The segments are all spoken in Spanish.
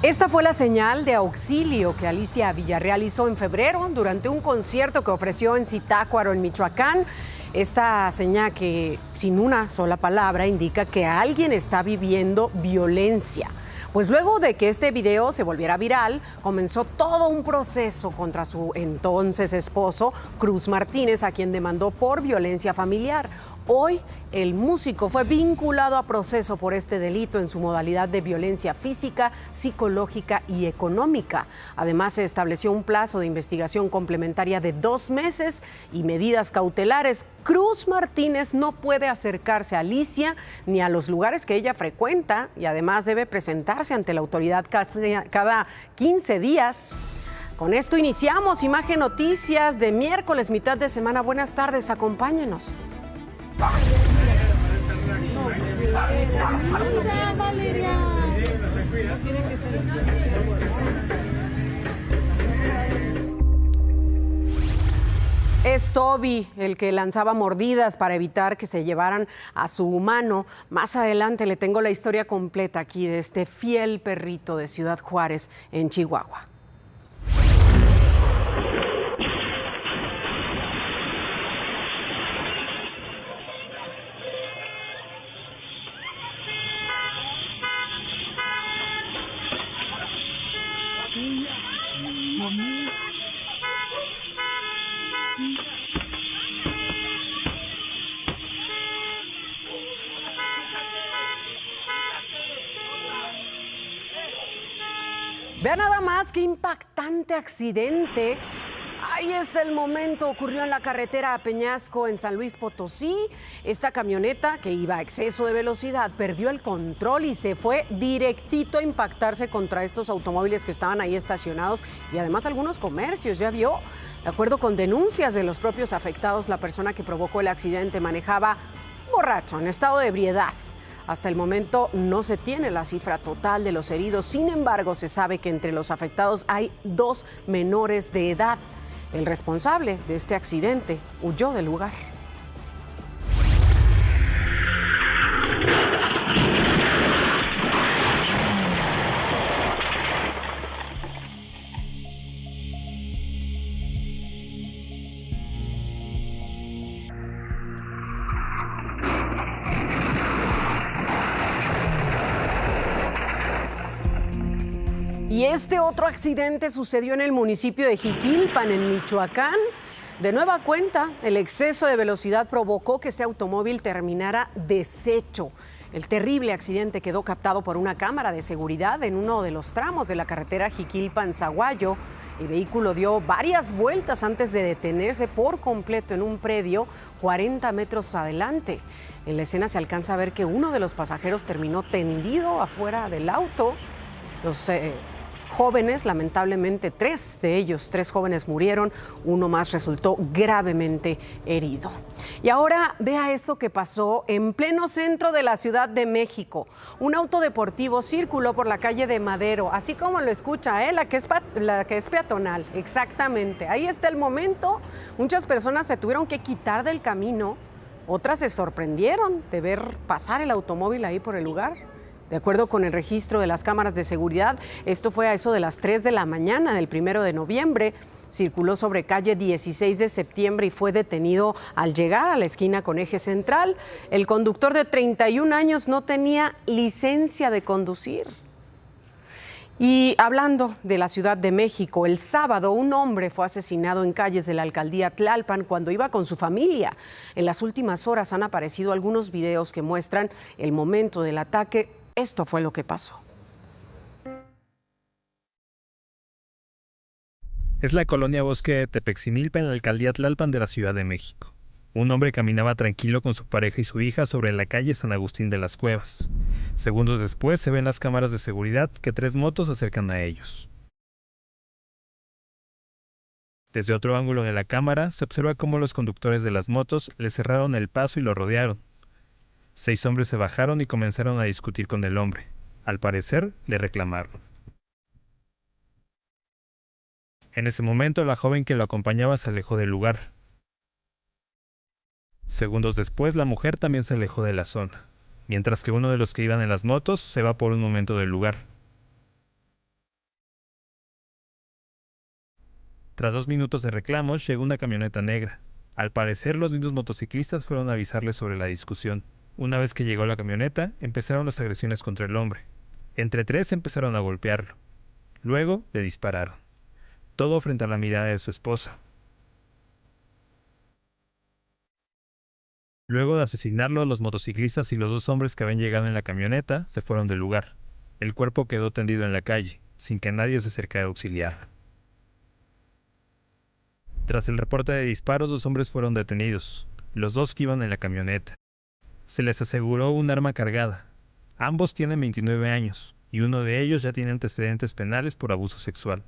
Esta fue la señal de auxilio que Alicia Villarreal hizo en febrero durante un concierto que ofreció en Zitácuaro, en Michoacán. Esta señal que, sin una sola palabra, indica que alguien está viviendo violencia. Pues luego de que este video se volviera viral, comenzó todo un proceso contra su entonces esposo, Cruz Martínez, a quien demandó por violencia familiar. Hoy, el músico fue vinculado a proceso por este delito en su modalidad de violencia física, psicológica y económica. Además, se estableció un plazo de investigación complementaria de 2 meses y medidas cautelares. Cruz Martínez no puede acercarse a Alicia ni a los lugares que ella frecuenta y además debe presentarse ante la autoridad cada 15 días. Con esto iniciamos Imagen Noticias de miércoles, mitad de semana. Buenas tardes, acompáñenos. Es Toby el que lanzaba mordidas para evitar que se llevaran a su humano. Más adelante le tengo la historia completa aquí de este fiel perrito de Ciudad Juárez, en Chihuahua. Vea nada más qué impactante accidente. Ahí está el momento, ocurrió en la carretera a Peñasco, en San Luis Potosí. Esta camioneta que iba a exceso de velocidad perdió el control y se fue directito a impactarse contra estos automóviles que estaban ahí estacionados y además algunos comercios, ya vio. De acuerdo con denuncias de los propios afectados, la persona que provocó el accidente manejaba borracho, en estado de ebriedad. Hasta el momento no se tiene la cifra total de los heridos. Sin embargo, se sabe que entre los afectados hay 2 menores de edad. El responsable de este accidente huyó del lugar. Y este otro accidente sucedió en el municipio de Jiquilpan, en Michoacán. De nueva cuenta, el exceso de velocidad provocó que ese automóvil terminara deshecho. El terrible accidente quedó captado por una cámara de seguridad en uno de los tramos de la carretera Jiquilpan-Zaguayo. El vehículo dio varias vueltas antes de detenerse por completo en un predio 40 metros adelante. En la escena se alcanza a ver que uno de los pasajeros terminó tendido afuera del auto. Los jóvenes, lamentablemente 3 de ellos, 3 jóvenes murieron, uno más resultó gravemente herido. Y ahora vea esto que pasó en pleno centro de la Ciudad de México. Un auto deportivo circuló por la calle de Madero, así como lo escucha, la que es peatonal, exactamente. Ahí está el momento. Muchas personas se tuvieron que quitar del camino, otras se sorprendieron de ver pasar el automóvil ahí por el lugar. De acuerdo con el registro de las cámaras de seguridad, esto fue a eso de las 3 de la mañana del 1 de noviembre. Circuló sobre calle 16 de septiembre y fue detenido al llegar a la esquina con eje central. El conductor de 31 años no tenía licencia de conducir. Y hablando de la Ciudad de México, el sábado un hombre fue asesinado en calles de la alcaldía Tlalpan cuando iba con su familia. En las últimas horas han aparecido algunos videos que muestran el momento del ataque. Esto fue lo que pasó. Es la colonia Bosque de Tepeximilpa en la alcaldía Tlalpan de la Ciudad de México. Un hombre caminaba tranquilo con su pareja y su hija sobre la calle San Agustín de las Cuevas. Segundos después se ven las cámaras de seguridad que 3 motos se acercan a ellos. Desde otro ángulo de la cámara se observa cómo los conductores de las motos le cerraron el paso y lo rodearon. 6 hombres se bajaron y comenzaron a discutir con el hombre. Al parecer, le reclamaron. En ese momento, la joven que lo acompañaba se alejó del lugar. Segundos después, la mujer también se alejó de la zona, mientras que uno de los que iban en las motos se va por un momento del lugar. Tras 2 minutos de reclamos, llegó una camioneta negra. Al parecer, los mismos motociclistas fueron a avisarles sobre la discusión. Una vez que llegó la camioneta, empezaron las agresiones contra el hombre. Entre 3 empezaron a golpearlo. Luego le dispararon. Todo frente a la mirada de su esposa. Luego de asesinarlo, los motociclistas y los 2 hombres que habían llegado en la camioneta se fueron del lugar. El cuerpo quedó tendido en la calle, sin que nadie se acercara a auxiliar. Tras el reporte de disparos, 2 hombres fueron detenidos, los 2 que iban en la camioneta. Se les aseguró un arma cargada. Ambos tienen 29 años, y uno de ellos ya tiene antecedentes penales por abuso sexual.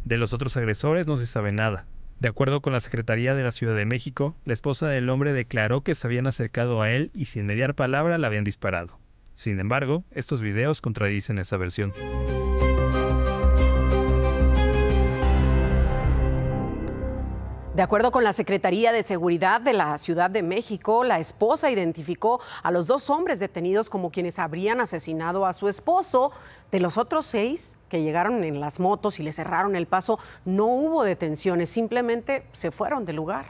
De los otros agresores no se sabe nada. De acuerdo con la Secretaría de la Ciudad de México, la esposa del hombre declaró que se habían acercado a él y sin mediar palabra le habían disparado. Sin embargo, estos videos contradicen esa versión. De acuerdo con la Secretaría de Seguridad de la Ciudad de México, la esposa identificó a los 2 hombres detenidos como quienes habrían asesinado a su esposo. De los otros 6 que llegaron en las motos y le cerraron el paso, no hubo detenciones, simplemente se fueron del lugar.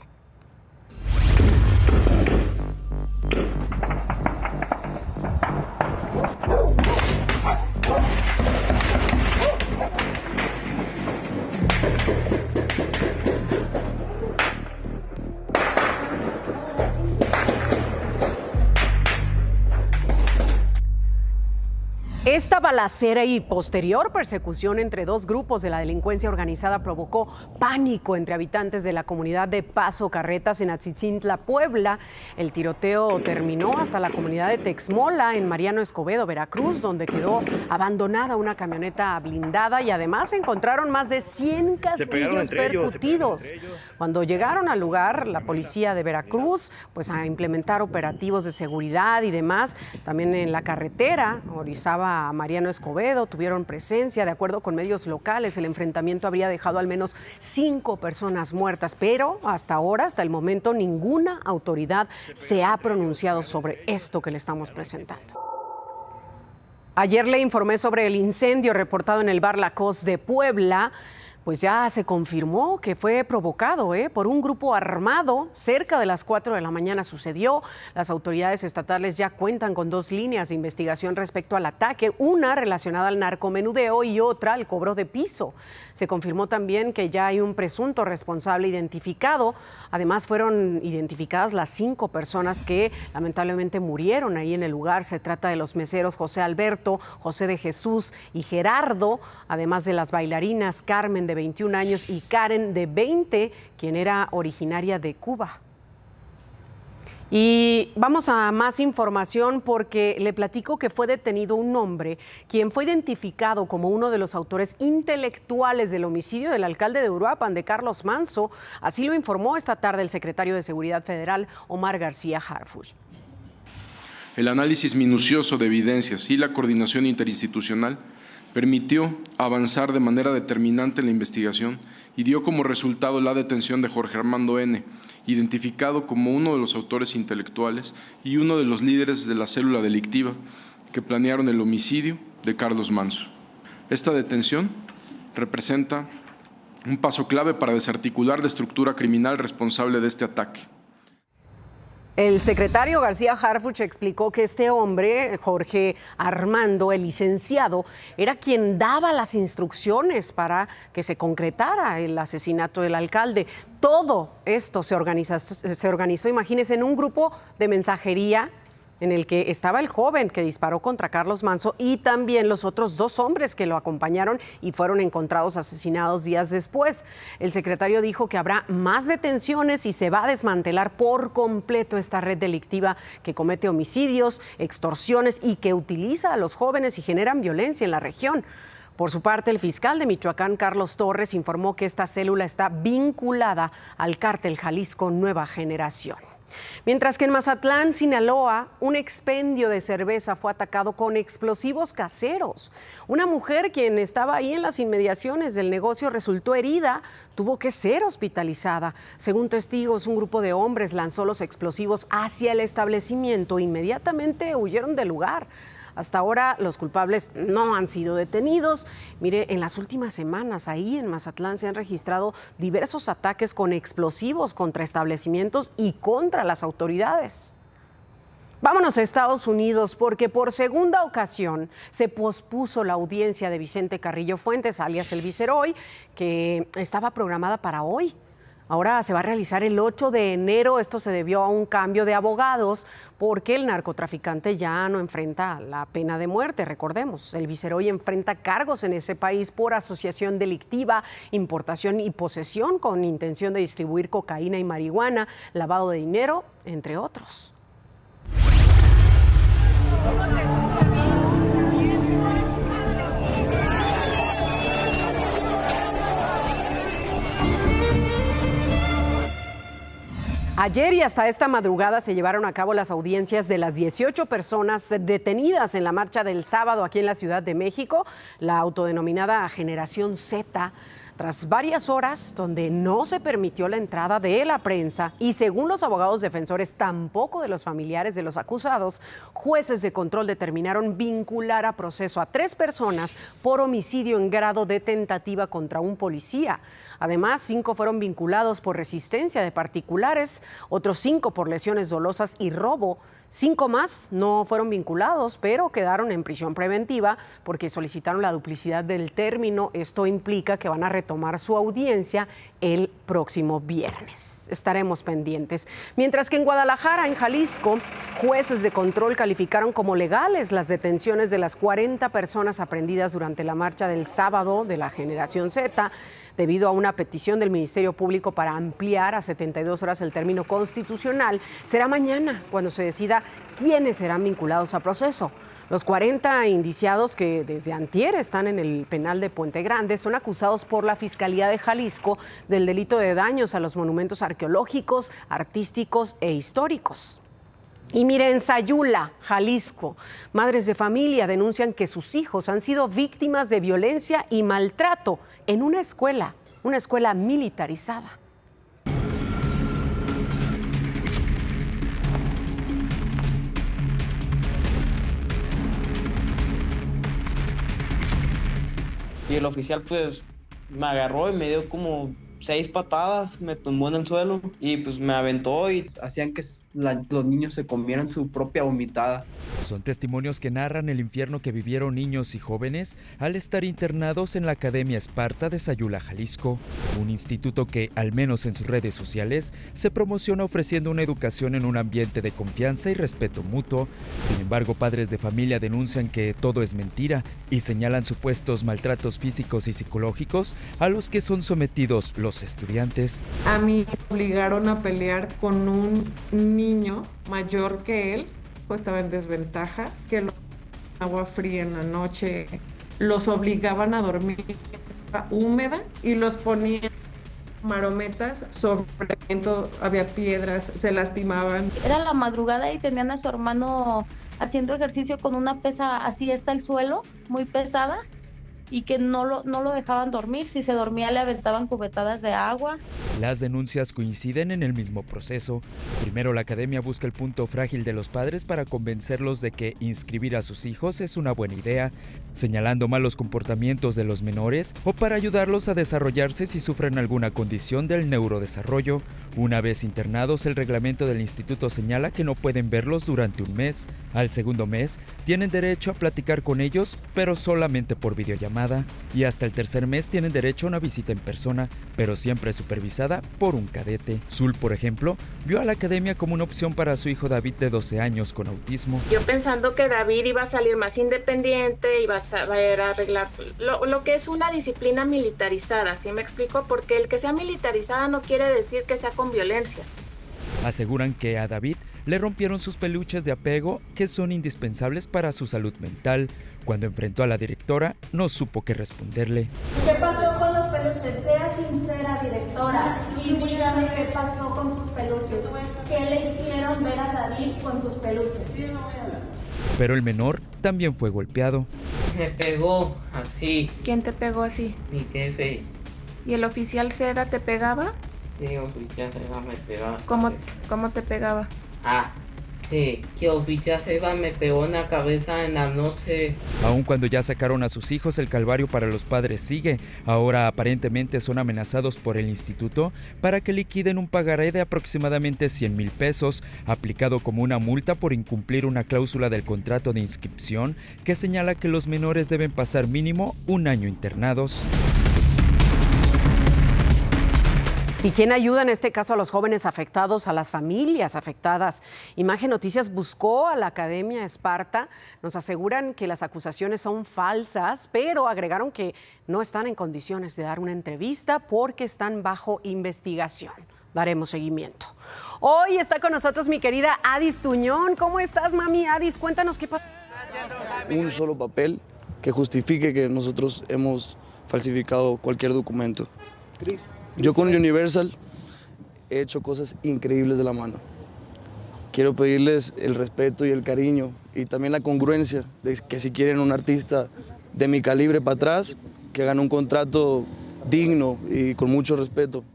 Esta balacera y posterior persecución entre 2 grupos de la delincuencia organizada provocó pánico entre habitantes de la comunidad de Paso Carretas en Atzitzintla, Puebla. El tiroteo terminó hasta la comunidad de Texmola en Mariano Escobedo, Veracruz, donde quedó abandonada una camioneta blindada y además encontraron más de 100 casquillos percutidos. Cuando llegaron al lugar, la policía de Veracruz, pues a implementar operativos de seguridad y demás, también en la carretera Orizaba a Mariano Escobedo tuvieron presencia. De acuerdo con medios locales, el enfrentamiento habría dejado al menos 5 personas muertas, pero hasta ahora, hasta el momento, ninguna autoridad se ha pronunciado sobre esto que le estamos presentando. Ayer le informé sobre el incendio reportado en el bar La Cos de Puebla. Pues ya se confirmó que fue provocado por un grupo armado. Cerca de las 4 de la mañana sucedió. Las autoridades estatales ya cuentan con 2 líneas de investigación respecto al ataque, una relacionada al narcomenudeo y otra al cobro de piso. Se confirmó también que ya hay un presunto responsable identificado. Además, fueron identificadas las 5 personas que lamentablemente murieron ahí en el lugar. Se trata de los meseros José Alberto, José de Jesús y Gerardo, además de las bailarinas Carmen, de 21 años, y Karen, de 20, quien era originaria de Cuba. Y vamos a más información porque le platico que fue detenido un hombre quien fue identificado como uno de los autores intelectuales del homicidio del alcalde de Uruapan, de Carlos Manso. Así lo informó esta tarde el secretario de Seguridad Federal, Omar García Harfuch. El análisis minucioso de evidencias y la coordinación interinstitucional permitió avanzar de manera determinante en la investigación y dio como resultado la detención de Jorge Armando N., identificado como uno de los autores intelectuales y uno de los líderes de la célula delictiva que planearon el homicidio de Carlos Manso. Esta detención representa un paso clave para desarticular la estructura criminal responsable de este ataque. El secretario García Harfuch explicó que este hombre, Jorge Armando, el licenciado, era quien daba las instrucciones para que se concretara el asesinato del alcalde. Todo esto se organizó, imagínense, en un grupo de mensajería en el que estaba el joven que disparó contra Carlos Manso y también los otros 2 hombres que lo acompañaron y fueron encontrados asesinados días después. El secretario dijo que habrá más detenciones y se va a desmantelar por completo esta red delictiva que comete homicidios, extorsiones y que utiliza a los jóvenes y generan violencia en la región. Por su parte, el fiscal de Michoacán, Carlos Torres, informó que esta célula está vinculada al cártel Jalisco Nueva Generación. Mientras que en Mazatlán, Sinaloa, un expendio de cerveza fue atacado con explosivos caseros. Una mujer quien estaba ahí en las inmediaciones del negocio resultó herida, tuvo que ser hospitalizada. Según testigos, un grupo de hombres lanzó los explosivos hacia el establecimiento e inmediatamente huyeron del lugar. Hasta ahora los culpables no han sido detenidos. Mire, en las últimas semanas ahí en Mazatlán se han registrado diversos ataques con explosivos contra establecimientos y contra las autoridades. Vámonos a Estados Unidos porque por segunda ocasión se pospuso la audiencia de Vicente Carrillo Fuentes, alias el Viceroy, que estaba programada para hoy. Ahora se va a realizar el 8 de enero. Esto se debió a un cambio de abogados porque el narcotraficante ya no enfrenta la pena de muerte. Recordemos, el Viceroy enfrenta cargos en ese país por asociación delictiva, importación y posesión con intención de distribuir cocaína y marihuana, lavado de dinero, entre otros. Ayer y hasta esta madrugada se llevaron a cabo las audiencias de las 18 personas detenidas en la marcha del sábado aquí en la Ciudad de México, la autodenominada Generación Z. Tras varias horas donde no se permitió la entrada de la prensa y según los abogados defensores tampoco de los familiares de los acusados, jueces de control determinaron vincular a proceso a 3 personas por homicidio en grado de tentativa contra un policía. Además, 5 fueron vinculados por resistencia de particulares, otros 5 por lesiones dolosas y robo. 5 más no fueron vinculados, pero quedaron en prisión preventiva porque solicitaron la duplicidad del término. Esto implica que van a retomar su audiencia el próximo viernes. Estaremos pendientes. Mientras que en Guadalajara, en Jalisco, jueces de control calificaron como legales las detenciones de las 40 personas aprehendidas durante la marcha del sábado de la Generación Z, debido a una petición del Ministerio Público para ampliar a 72 horas el término constitucional. Será mañana cuando se decida quiénes serán vinculados a proceso. Los 40 indiciados que desde antier están en el penal de Puente Grande son acusados por la Fiscalía de Jalisco del delito de daños a los monumentos arqueológicos, artísticos e históricos. Y mire, en Sayula, Jalisco, madres de familia denuncian que sus hijos han sido víctimas de violencia y maltrato en una escuela militarizada. Y el oficial pues me agarró y me dio como 6 patadas, me tumbó en el suelo y pues me aventó y hacían que los niños se comieran su propia vomitada. Son testimonios que narran el infierno que vivieron niños y jóvenes al estar internados en la Academia Esparta de Sayula, Jalisco, un instituto que, al menos en sus redes sociales, se promociona ofreciendo una educación en un ambiente de confianza y respeto mutuo. Sin embargo, padres de familia denuncian que todo es mentira y señalan supuestos maltratos físicos y psicológicos a los que son sometidos los estudiantes. A mí me obligaron a pelear con un niño mayor que él, pues estaba en desventaja, que lo agua fría en la noche, los obligaban a dormir húmeda y los ponían marometas sobre había piedras, se lastimaban. Era la madrugada y tenían a su hermano haciendo ejercicio con una pesa así hasta el suelo, muy pesada, y que no lo dejaban dormir. Si se dormía le aventaban cubetadas de agua. Las denuncias coinciden en el mismo proceso. Primero, la academia busca el punto frágil de los padres para convencerlos de que inscribir a sus hijos es una buena idea, señalando malos comportamientos de los menores o para ayudarlos a desarrollarse si sufren alguna condición del neurodesarrollo. Una vez internados, el reglamento del instituto señala que no pueden verlos durante un mes. Al segundo mes, tienen derecho a platicar con ellos, pero solamente por videollamada. Y hasta el tercer mes tienen derecho a una visita en persona, pero siempre supervisada por un cadete. Zul, por ejemplo, vio a la academia como una opción para su hijo David de 12 años con autismo. Yo pensando que David iba a salir más independiente, iba a saber arreglar lo que es una disciplina militarizada, ¿sí me explico? Porque el que sea militarizada no quiere decir que sea con violencia. Aseguran que a David le rompieron sus peluches de apego que son indispensables para su salud mental. Cuando enfrentó a la directora, no supo qué responderle. ¿Qué pasó con los peluches? Sea sincera, directora, y dígame qué pasó con sus peluches. ¿Qué le hicieron ver a David con sus peluches? Pero el menor también fue golpeado. Me pegó así. ¿Quién te pegó así? Mi jefe. ¿Y el oficial Seda te pegaba? Sí, oficial Seda me pegaba. ¿Cómo te pegaba? que oficial Seba me pegó en la cabeza en la noche. Aun cuando ya sacaron a sus hijos, el calvario para los padres sigue. Ahora aparentemente son amenazados por el instituto para que liquiden un pagaré de aproximadamente 100,000 pesos, aplicado como una multa por incumplir una cláusula del contrato de inscripción que señala que los menores deben pasar mínimo 1 año internados. ¿Y quién ayuda en este caso a los jóvenes afectados, a las familias afectadas? Imagen Noticias buscó a la Academia Esparta. Nos aseguran que las acusaciones son falsas, pero agregaron que no están en condiciones de dar una entrevista porque están bajo investigación. Daremos seguimiento. Hoy está con nosotros mi querida Adis Tuñón. ¿Cómo estás, mami? Adis, cuéntanos qué pasa. Un solo papel que justifique que nosotros hemos falsificado cualquier documento. Yo con Universal he hecho cosas increíbles de la mano. Quiero pedirles el respeto y el cariño y también la congruencia de que si quieren un artista de mi calibre para atrás, que hagan un contrato digno y con mucho respeto.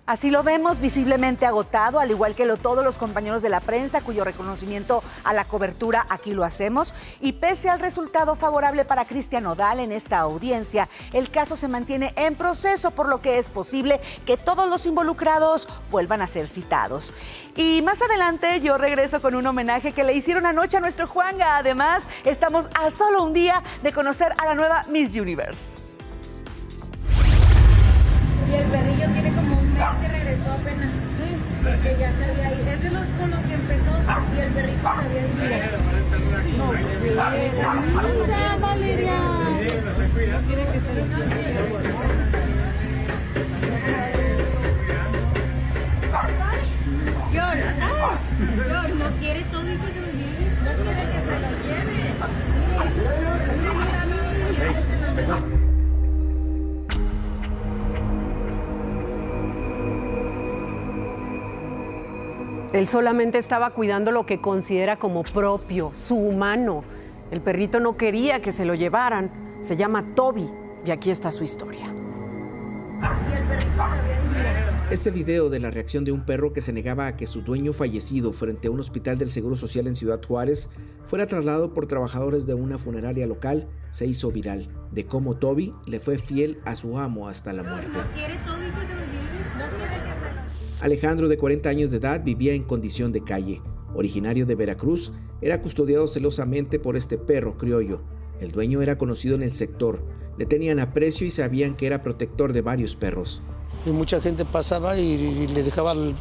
Así lo vemos, visiblemente agotado, al igual que todos los compañeros de la prensa, cuyo reconocimiento a la cobertura aquí lo hacemos. Y pese al resultado favorable para Cristian Nodal en esta audiencia, el caso se mantiene en proceso, por lo que es posible que todos los involucrados vuelvan a ser citados. Y más adelante yo regreso con un homenaje que le hicieron anoche a nuestro Juanga. Además, estamos a solo un día de conocer a la nueva Miss Universe. Y el perrillo tiene como un mes que regresó apenas. Que ya se había ido. Es de los con los que empezó y el perrito se había ido. No, mira, Valeria. Tiene que ser George, no quiere todo y que se lo lleve. No quiere que se lo lleve. Mira. Él solamente estaba cuidando lo que considera como propio, su humano. El perrito no quería que se lo llevaran. Se llama Toby y aquí está su historia. Este video de la reacción de un perro que se negaba a que su dueño fallecido frente a un hospital del Seguro Social en Ciudad Juárez fuera trasladado por trabajadores de una funeraria local se hizo viral, de cómo Toby le fue fiel a su amo hasta la muerte. Alejandro, de 40 años de edad, vivía en condición de calle. Originario de Veracruz, era custodiado celosamente por este perro criollo. El dueño era conocido en el sector, le tenían aprecio y sabían que era protector de varios perros. Y mucha gente pasaba y le dejaban,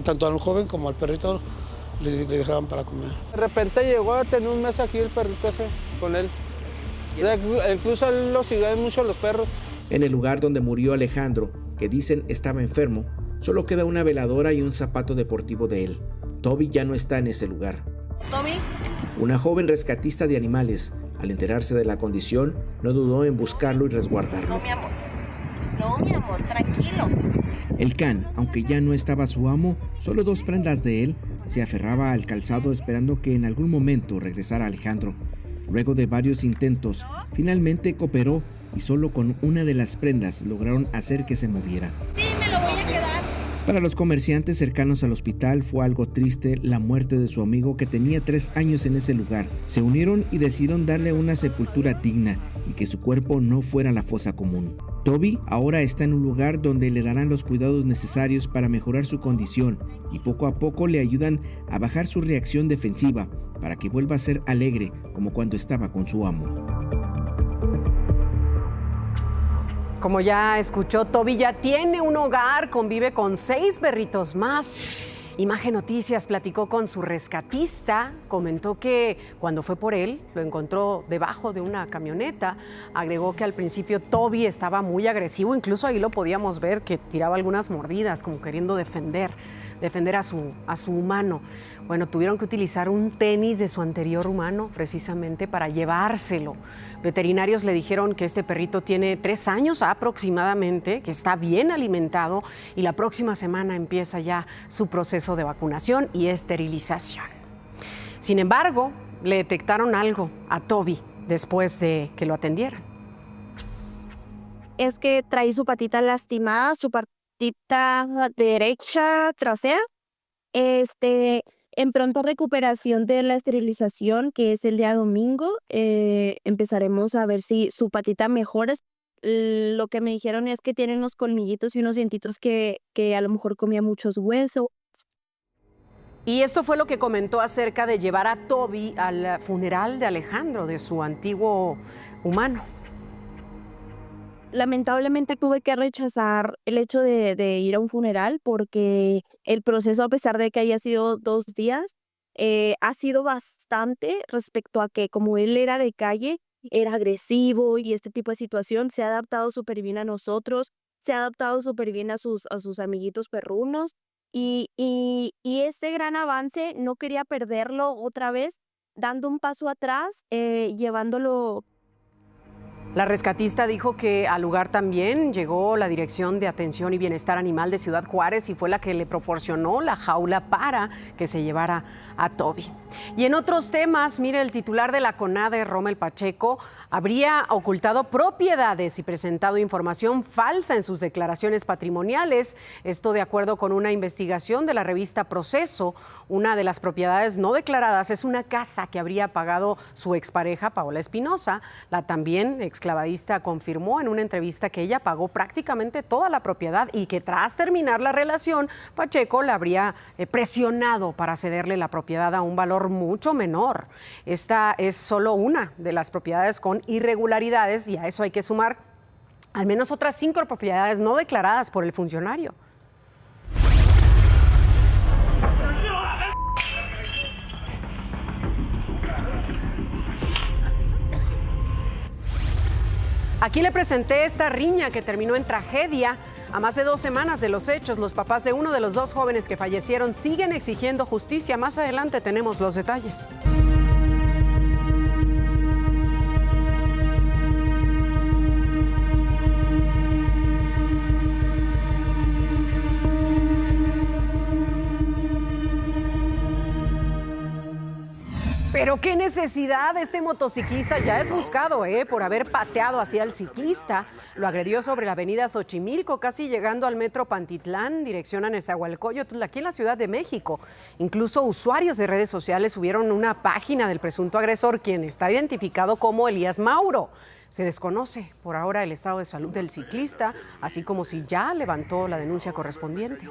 tanto al joven como al perrito, le dejaban para comer. De repente llegó a tener un mes aquí el perrito ese con él. Incluso él lo siguen mucho los perros. En el lugar donde murió Alejandro, que dicen estaba enfermo, solo queda una veladora y un zapato deportivo de él. Toby ya no está en ese lugar. ¿Toby? Una joven rescatista de animales, al enterarse de la condición, no dudó en buscarlo y resguardarlo. No, mi amor. No, mi amor, tranquilo. El can, aunque ya no estaba su amo, solo 2 prendas de él, se aferraba al calzado esperando que en algún momento regresara Alejandro. Luego de varios intentos, finalmente cooperó y solo con una de las prendas lograron hacer que se moviera. Sí, me lo voy a quedar. Para los comerciantes cercanos al hospital fue algo triste la muerte de su amigo que tenía 3 años en ese lugar. Se unieron y decidieron darle una sepultura digna y que su cuerpo no fuera la fosa común. Toby ahora está en un lugar donde le darán los cuidados necesarios para mejorar su condición y poco a poco le ayudan a bajar su reacción defensiva para que vuelva a ser alegre como cuando estaba con su amo. Como ya escuchó, Toby ya tiene un hogar, convive con 6 perritos más. Imagen Noticias platicó con su rescatista, comentó que cuando fue por él lo encontró debajo de una camioneta. Agregó que al principio Toby estaba muy agresivo, incluso ahí lo podíamos ver que tiraba algunas mordidas como queriendo defender a su humano. Bueno, tuvieron que utilizar un tenis de su anterior humano precisamente para llevárselo. Veterinarios le dijeron que este perrito tiene 3 años aproximadamente, que está bien alimentado y la próxima semana empieza ya su proceso de vacunación y esterilización. Sin embargo, le detectaron algo a Toby después de que lo atendieran. Es que trae su patita lastimada, su patita derecha trasera. En pronta recuperación de la esterilización, que es el día domingo, empezaremos a ver si su patita mejora. Lo que me dijeron es que tiene unos colmillitos y unos dientitos que a lo mejor comía muchos huesos. Y esto fue lo que comentó acerca de llevar a Toby al funeral de Alejandro, de su antiguo humano. Lamentablemente tuve que rechazar el hecho de ir a un funeral porque el proceso, a pesar de que haya sido 2 días, ha sido bastante respecto a que como él era de calle, era agresivo y este tipo de situación, se ha adaptado súper bien a nosotros, se ha adaptado súper bien a sus amiguitos perrunos y este gran avance no quería perderlo otra vez, dando un paso atrás, llevándolo. La rescatista dijo que al lugar también llegó la Dirección de Atención y Bienestar Animal de Ciudad Juárez y fue la que le proporcionó la jaula para que se llevara a Toby. Y en otros temas, mire, el titular de la CONADE, Rommel Pacheco, habría ocultado propiedades y presentado información falsa en sus declaraciones patrimoniales. Esto de acuerdo con una investigación de la revista Proceso. Una de las propiedades no declaradas es una casa que habría pagado su expareja, Paola Espinosa. La también exclavadista confirmó en una entrevista que ella pagó prácticamente toda la propiedad y que tras terminar la relación, Pacheco la habría presionado para cederle la propiedad a un valor mucho menor. Esta es solo una de las propiedades con irregularidades y a eso hay que sumar al menos otras 5 propiedades no declaradas por el funcionario. Aquí le presenté esta riña que terminó en tragedia. A más de 2 semanas de los hechos, los papás de uno de los 2 jóvenes que fallecieron siguen exigiendo justicia. Más adelante tenemos los detalles. Pero qué necesidad, este motociclista ya es buscado por haber pateado hacia el ciclista. Lo agredió sobre la avenida Xochimilco, casi llegando al metro Pantitlán, dirección a Nezahualcóyotl, aquí en la Ciudad de México. Incluso usuarios de redes sociales subieron una página del presunto agresor, quien está identificado como Elías Mauro. Se desconoce por ahora el estado de salud del ciclista, así como si ya levantó la denuncia correspondiente.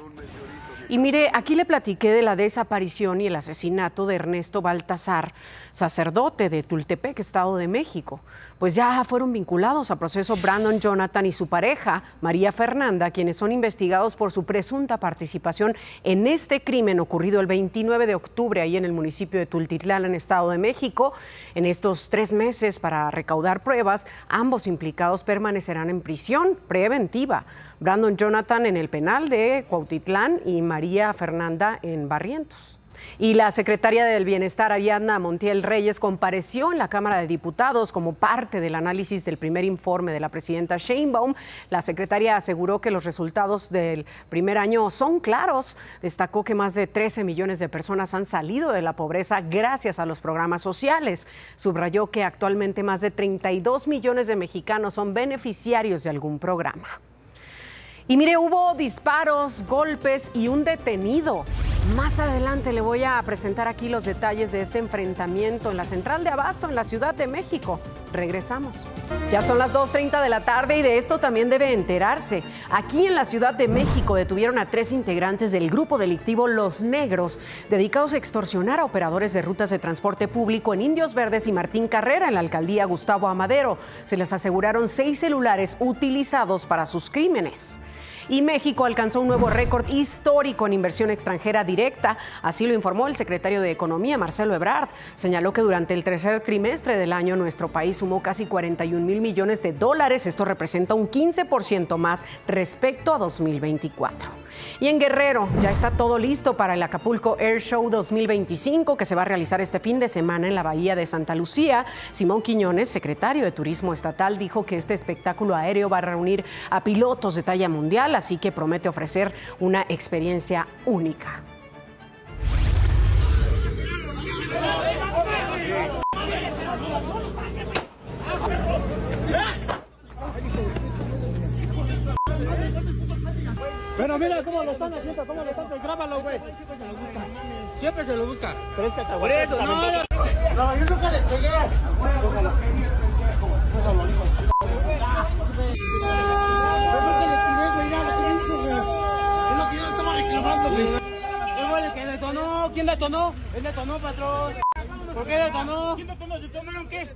Y mire, aquí le platiqué de la desaparición y el asesinato de Ernesto Baltasar, sacerdote de Tultepec, Estado de México. Pues ya fueron vinculados a proceso Brandon Jonathan y su pareja, María Fernanda, quienes son investigados por su presunta participación en este crimen ocurrido el 29 de octubre ahí en el municipio de Tultitlán, en Estado de México. En estos 3 meses para recaudar pruebas, ambos implicados permanecerán en prisión preventiva. Brandon Jonathan en el penal de Cuautitlán y María Fernanda en Barrientos. Y la secretaria del Bienestar, Ariadna Montiel Reyes, compareció en la Cámara de Diputados como parte del análisis del primer informe de la presidenta Sheinbaum. La secretaria aseguró que los resultados del primer año son claros. Destacó que más de 13 millones de personas han salido de la pobreza gracias a los programas sociales. Subrayó que actualmente más de 32 millones de mexicanos son beneficiarios de algún programa. Y mire, hubo disparos, golpes y un detenido. Más adelante le voy a presentar aquí los detalles de este enfrentamiento en la central de Abasto, en la Ciudad de México. Regresamos. Ya son las 2:30 de la tarde y de esto también debe enterarse. Aquí en la Ciudad de México detuvieron a 3 integrantes del grupo delictivo Los Negros, dedicados a extorsionar a operadores de rutas de transporte público en Indios Verdes y Martín Carrera, en la alcaldía Gustavo Amadero. Se les aseguraron 6 celulares utilizados para sus crímenes. Y México alcanzó un nuevo récord histórico en inversión extranjera directa. Así lo informó el secretario de Economía, Marcelo Ebrard. Señaló que durante el tercer trimestre del año nuestro país sumó casi 41,000 millones de dólares. Esto representa un 15% más respecto a 2024. Y en Guerrero ya está todo listo para el Acapulco Air Show 2025 que se va a realizar este fin de semana en la Bahía de Santa Lucía. Simón Quiñones, secretario de Turismo Estatal, dijo que este espectáculo aéreo va a reunir a pilotos de talla mundial, así que promete ofrecer una experiencia única. Pero mira cómo lo están haciendo, cómo lo están, grábalo, güey. Siempre se lo busca. Pero es que por eso, no, yo nunca les pegué. ¿Quién detonó? Él detonó, patrón. ¿Por qué detonó? ¿Quién detonó? ¿Detonaron qué?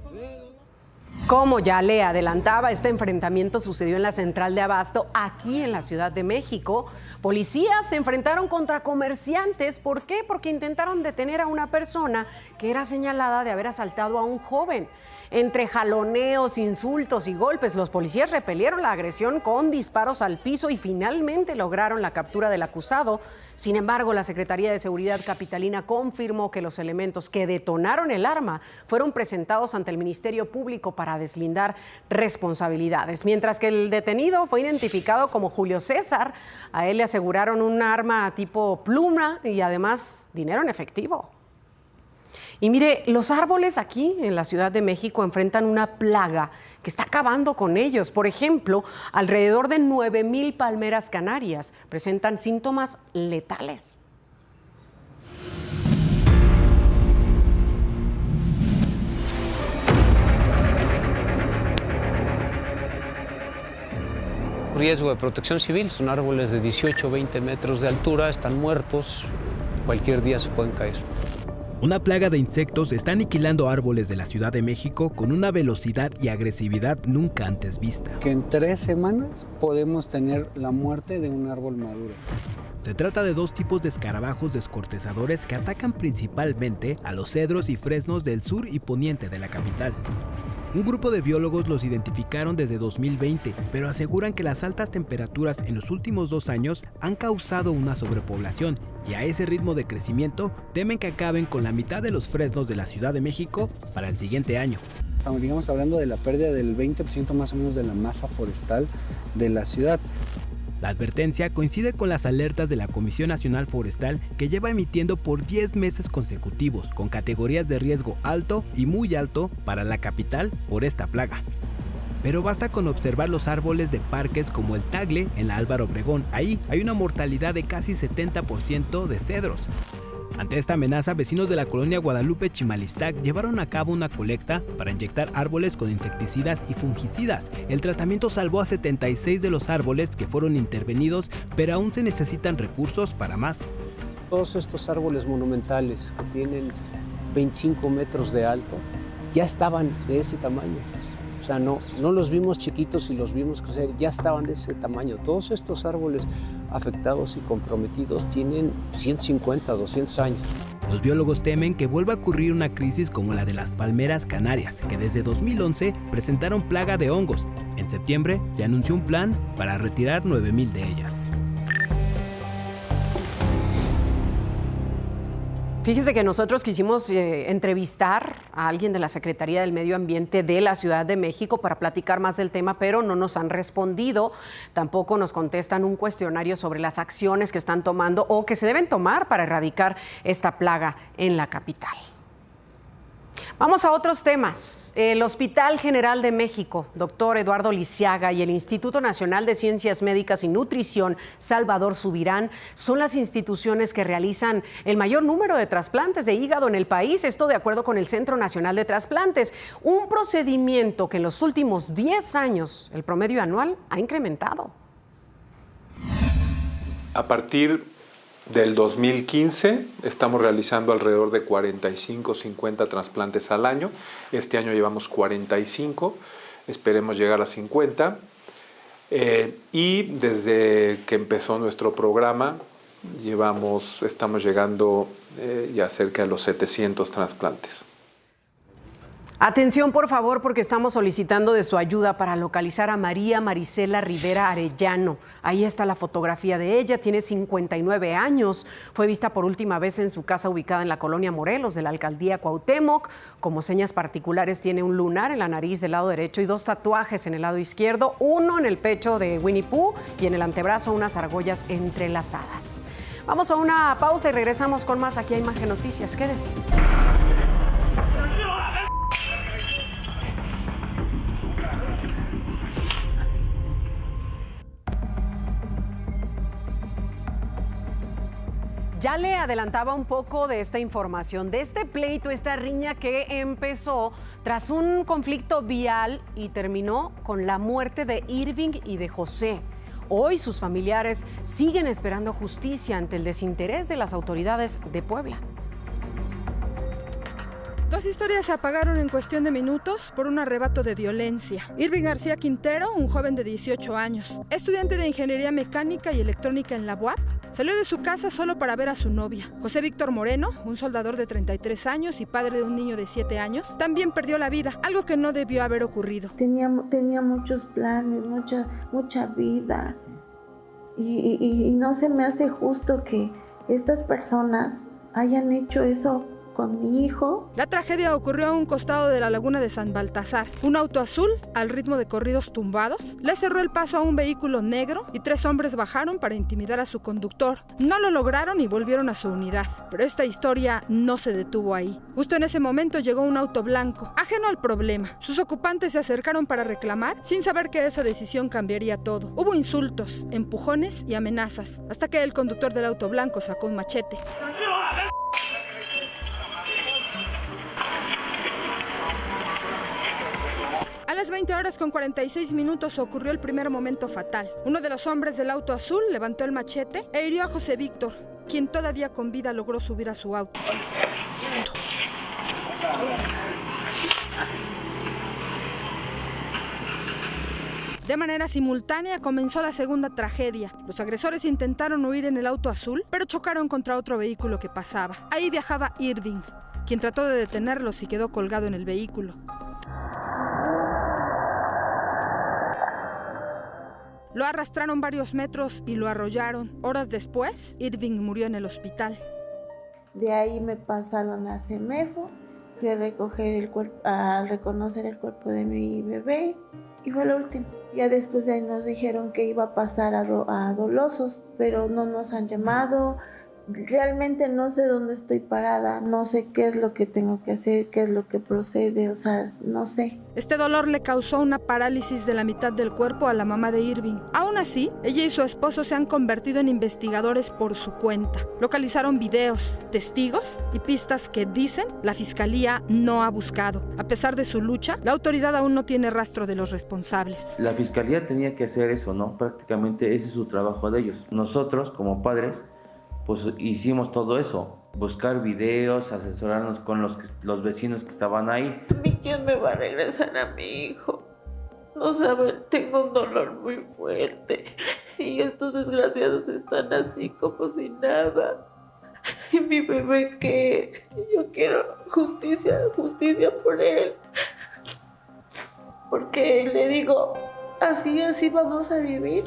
Como ya le adelantaba, este enfrentamiento sucedió en la central de abasto aquí en la Ciudad de México. Policías se enfrentaron contra comerciantes. ¿Por qué? Porque intentaron detener a una persona que era señalada de haber asaltado a un joven. Entre jaloneos, insultos y golpes, los policías repelieron la agresión con disparos al piso y finalmente lograron la captura del acusado. Sin embargo, la Secretaría de Seguridad capitalina confirmó que los elementos que detonaron el arma fueron presentados ante el Ministerio Público para deslindar responsabilidades. Mientras que el detenido fue identificado como Julio César, a él le aseguraron un arma tipo pluma y además dinero en efectivo. Y mire, los árboles aquí en la Ciudad de México enfrentan una plaga que está acabando con ellos. Por ejemplo, alrededor de 9,000 palmeras canarias presentan síntomas letales. Riesgo de protección civil, son árboles de 18 o 20 metros de altura, están muertos, cualquier día se pueden caer. Una plaga de insectos está aniquilando árboles de la Ciudad de México con una velocidad y agresividad nunca antes vista. Que en 3 semanas podemos tener la muerte de un árbol maduro. Se trata de 2 tipos de escarabajos descortezadores que atacan principalmente a los cedros y fresnos del sur y poniente de la capital. Un grupo de biólogos los identificaron desde 2020, pero aseguran que las altas temperaturas en los últimos 2 años han causado una sobrepoblación y a ese ritmo de crecimiento temen que acaben con la mitad de los fresnos de la Ciudad de México para el siguiente año. Estamos hablando de la pérdida del 20% más o menos de la masa forestal de la ciudad. La advertencia coincide con las alertas de la Comisión Nacional Forestal que lleva emitiendo por 10 meses consecutivos con categorías de riesgo alto y muy alto para la capital por esta plaga. Pero basta con observar los árboles de parques como el Tagle en la Álvaro Obregón. Ahí hay una mortalidad de casi 70% de cedros. Ante esta amenaza, vecinos de la colonia Guadalupe Chimalistac llevaron a cabo una colecta para inyectar árboles con insecticidas y fungicidas. El tratamiento salvó a 76 de los árboles que fueron intervenidos, pero aún se necesitan recursos para más. Todos estos árboles monumentales que tienen 25 metros de alto ya estaban de ese tamaño. O sea, no los vimos chiquitos y los vimos crecer, ya estaban de ese tamaño. Todos estos árboles afectados y comprometidos tienen 150, 200 años. Los biólogos temen que vuelva a ocurrir una crisis como la de las palmeras canarias, que desde 2011 presentaron plaga de hongos. En septiembre se anunció un plan para retirar 9,000 de ellas. Fíjese que nosotros quisimos entrevistar a alguien de la Secretaría del Medio Ambiente de la Ciudad de México para platicar más del tema, pero no nos han respondido. Tampoco nos contestan un cuestionario sobre las acciones que están tomando o que se deben tomar para erradicar esta plaga en la capital. Vamos a otros temas. El Hospital General de México, Dr. Eduardo Lisiaga, y el Instituto Nacional de Ciencias Médicas y Nutrición, Salvador Subirán, son las instituciones que realizan el mayor número de trasplantes de hígado en el país, esto de acuerdo con el Centro Nacional de Trasplantes, un procedimiento que en los últimos 10 años el promedio anual ha incrementado. A partir del 2015 estamos realizando alrededor de 45 o 50 trasplantes al año. Este año llevamos 45, esperemos llegar a 50. Y desde que empezó nuestro programa estamos llegando ya cerca de los 700 trasplantes. Atención, por favor, porque estamos solicitando de su ayuda para localizar a María Marisela Rivera Arellano. Ahí está la fotografía de ella, tiene 59 años. Fue vista por última vez en su casa ubicada en la colonia Morelos de la alcaldía Cuauhtémoc. Como señas particulares tiene un lunar en la nariz del lado derecho y 2 tatuajes en el lado izquierdo, uno en el pecho de Winnie Pooh y en el antebrazo unas argollas entrelazadas. Vamos a una pausa y regresamos con más aquí a Imagen Noticias. Quédese. Ya le adelantaba un poco de esta información, de este pleito, esta riña que empezó tras un conflicto vial y terminó con la muerte de Irving y de José. Hoy sus familiares siguen esperando justicia ante el desinterés de las autoridades de Puebla. Dos historias se apagaron en cuestión de minutos por un arrebato de violencia. Irving García Quintero, un joven de 18 años, estudiante de Ingeniería Mecánica y Electrónica en la UAP, salió de su casa solo para ver a su novia. José Víctor Moreno, un soldador de 33 años y padre de un niño de 7 años, también perdió la vida, algo que no debió haber ocurrido. Tenía muchos planes, mucha vida, y no se me hace justo que estas personas hayan hecho eso con mi hijo. La tragedia ocurrió a un costado de la laguna de San Baltasar. Un auto azul, al ritmo de corridos tumbados, le cerró el paso a un vehículo negro y 3 hombres bajaron para intimidar a su conductor. No lo lograron y volvieron a su unidad, pero esta historia no se detuvo ahí. Justo en ese momento llegó un auto blanco, ajeno al problema. Sus ocupantes se acercaron para reclamar, sin saber que esa decisión cambiaría todo. Hubo insultos, empujones y amenazas, hasta que el conductor del auto blanco sacó un machete. A las 20:46 ocurrió el primer momento fatal. Uno de los hombres del auto azul levantó el machete e hirió a José Víctor, quien todavía con vida logró subir a su auto. De manera simultánea comenzó la segunda tragedia. Los agresores intentaron huir en el auto azul, pero chocaron contra otro vehículo que pasaba. Ahí viajaba Irving, quien trató de detenerlos y quedó colgado en el vehículo. Lo arrastraron varios metros y lo arrollaron. Horas después, Irving murió en el hospital. De ahí me pasaron a CEMEFO, fui a recoger el cuerpo, a reconocer el cuerpo de mi bebé, y fue lo último. Ya después de ahí nos dijeron que iba a pasar a Dolosos, pero no nos han llamado. Realmente no sé dónde estoy parada, no sé qué es lo que tengo que hacer, qué es lo que procede, o sea, no sé. Este dolor le causó una parálisis de la mitad del cuerpo a la mamá de Irving. Aún así, ella y su esposo se han convertido en investigadores por su cuenta. Localizaron videos, testigos y pistas que dicen la fiscalía no ha buscado. A pesar de su lucha, la autoridad aún no tiene rastro de los responsables. La fiscalía tenía que hacer eso, ¿no? Prácticamente ese es su trabajo de ellos. Nosotros, como padres, pues hicimos todo eso, buscar videos, asesorarnos con los vecinos que estaban ahí. ¿A mí quién me va a regresar a mi hijo? No saben, tengo un dolor muy fuerte y estos desgraciados están así como si nada. Y mi bebé, ¿qué? Yo quiero justicia por él. Porque le digo, así vamos a vivir.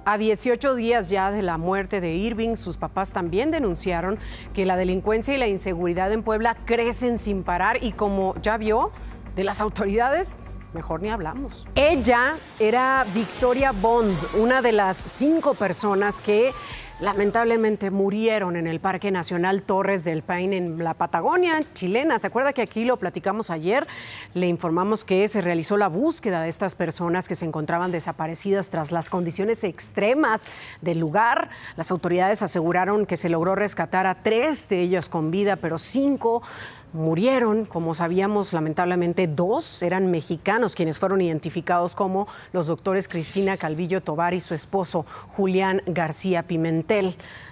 A 18 días ya de la muerte de Irving, sus papás también denunciaron que la delincuencia y la inseguridad en Puebla crecen sin parar y, como ya vio, de las autoridades mejor ni hablamos. Ella era Victoria Bond, una de las 5 personas que lamentablemente murieron en el Parque Nacional Torres del Paine en la Patagonia chilena. ¿Se acuerda que aquí lo platicamos ayer? Le informamos que se realizó la búsqueda de estas personas que se encontraban desaparecidas tras las condiciones extremas del lugar. Las autoridades aseguraron que se logró rescatar a 3 de ellas con vida, pero 5 murieron. Como sabíamos, lamentablemente 2 eran mexicanos, quienes fueron identificados como los doctores Cristina Calvillo Tovar y su esposo Julián García Pimentel.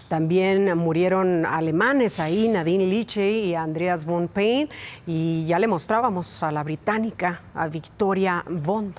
También murieron alemanes ahí, Nadine Liche y Andreas von Paine, y ya le mostrábamos a la británica, a Victoria Bond.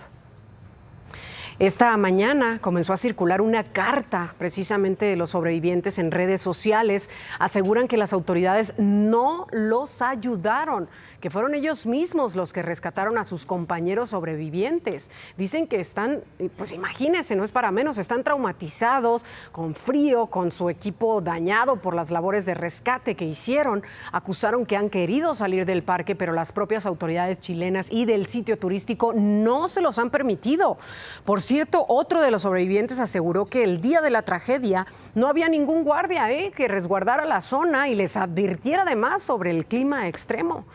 Esta mañana comenzó a circular una carta precisamente de los sobrevivientes en redes sociales. Aseguran que las autoridades no los ayudaron, que fueron ellos mismos los que rescataron a sus compañeros sobrevivientes. Dicen que están, pues imagínense, no es para menos, están traumatizados, con frío, con su equipo dañado por las labores de rescate que hicieron. Acusaron que han querido salir del parque, pero las propias autoridades chilenas y del sitio turístico no se los han permitido. Por cierto, otro de los sobrevivientes aseguró que el día de la tragedia no había ningún guardia que resguardara la zona y les advirtiera además sobre el clima extremo.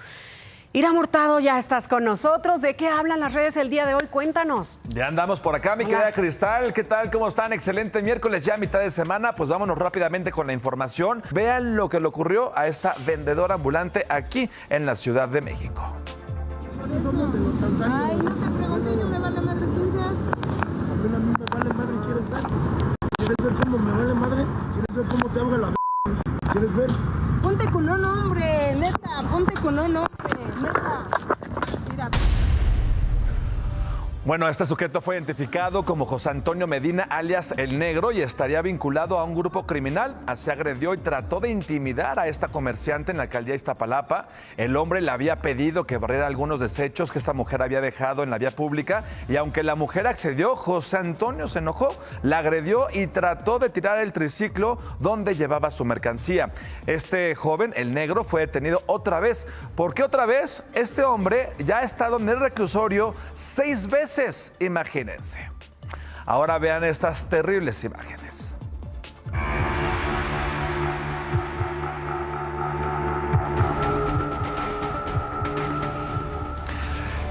Ira Hurtado, ya estás con nosotros. ¿De qué hablan las redes el día de hoy? Cuéntanos. Ya andamos por acá, mi querida Cristal. ¿Qué tal? ¿Cómo están? Excelente miércoles, ya mitad de semana. Pues vámonos rápidamente con la información. Vean lo que le ocurrió a esta vendedora ambulante aquí en la Ciudad de México. Somos de los Tanzania. Ay, no te pregunté, no me vale madres, ¿quién seas? También a mí me vale madre, ¿quieres ver? ¿Quieres ver cómo me vale madre? ¿Quieres ver cómo te ahoga la ¿Quieres ver? Ponte con un hombre, neta, ponte con un hombre, neta. Mira. Bueno, este sujeto fue identificado como José Antonio Medina, alias El Negro, y estaría vinculado a un grupo criminal. Así agredió y trató de intimidar a esta comerciante en la alcaldía Iztapalapa. El hombre le había pedido que barriera algunos desechos que esta mujer había dejado en la vía pública, y aunque la mujer accedió, José Antonio se enojó, la agredió y trató de tirar el triciclo donde llevaba su mercancía. Este joven, El Negro, fue detenido otra vez. ¿Por qué otra vez? Este hombre ya ha estado en el reclusorio 6 veces. Imagínense. Ahora vean estas terribles imágenes.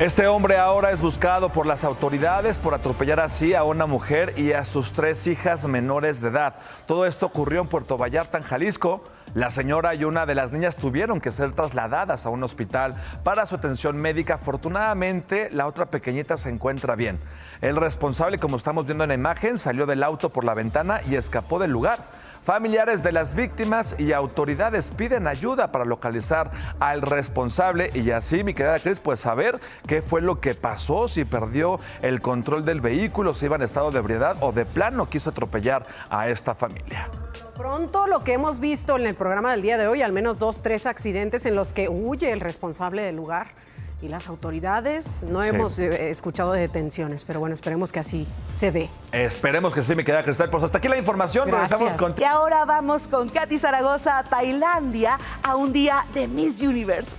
Este hombre ahora es buscado por las autoridades por atropellar así a una mujer y a sus 3 hijas menores de edad. Todo esto ocurrió en Puerto Vallarta, en Jalisco. La señora y una de las niñas tuvieron que ser trasladadas a un hospital para su atención médica. Afortunadamente, la otra pequeñita se encuentra bien. El responsable, como estamos viendo en la imagen, salió del auto por la ventana y escapó del lugar. Familiares de las víctimas y autoridades piden ayuda para localizar al responsable y así, mi querida Cris, pues saber qué fue lo que pasó, si perdió el control del vehículo, si iba en estado de ebriedad o de plano quiso atropellar a esta familia. Pronto lo que hemos visto en el programa del día de hoy, al menos 2, 3 accidentes en los que huye el responsable del lugar. Y las autoridades no hemos escuchado de detenciones, pero bueno, esperemos que así se dé. Esperemos que sí, mi querida Cristal. Pues hasta aquí la información. Regresamos con... Y ahora vamos con Katy Zaragoza a Tailandia a un día de Miss Universe.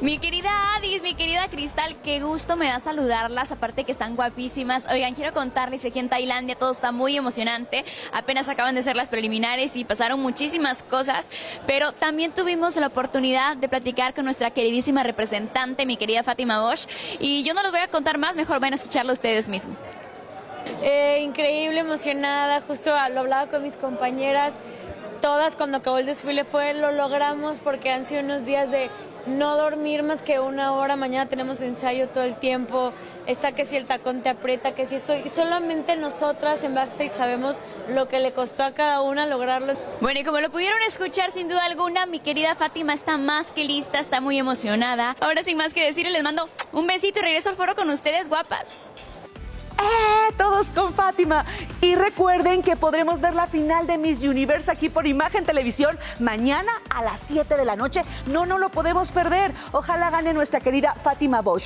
Mi querida Adis, mi querida Cristal, qué gusto me da saludarlas, aparte que están guapísimas. Oigan, quiero contarles que aquí en Tailandia todo está muy emocionante. Apenas acaban de ser las preliminares y pasaron muchísimas cosas, pero también tuvimos la oportunidad de platicar con nuestra queridísima representante, mi querida Fátima Bosch, y yo no los voy a contar más, mejor van a escucharlo ustedes mismos. Increíble, emocionada, justo lo hablaba con mis compañeras, todas cuando acabó el desfile lo logramos porque han sido unos días de no dormir más que 1 hora, mañana tenemos ensayo todo el tiempo, está que si el tacón te aprieta, que si esto, y solamente nosotras en backstage sabemos lo que le costó a cada una lograrlo. Bueno, y como lo pudieron escuchar, sin duda alguna, mi querida Fátima está más que lista, está muy emocionada. Ahora sin más que decir, les mando un besito y regreso al foro con ustedes, guapas. Todos con Fátima. Y recuerden que podremos ver la final de Miss Universe aquí por Imagen Televisión mañana a las 7 de la noche. No lo podemos perder. Ojalá gane nuestra querida Fátima Bosch.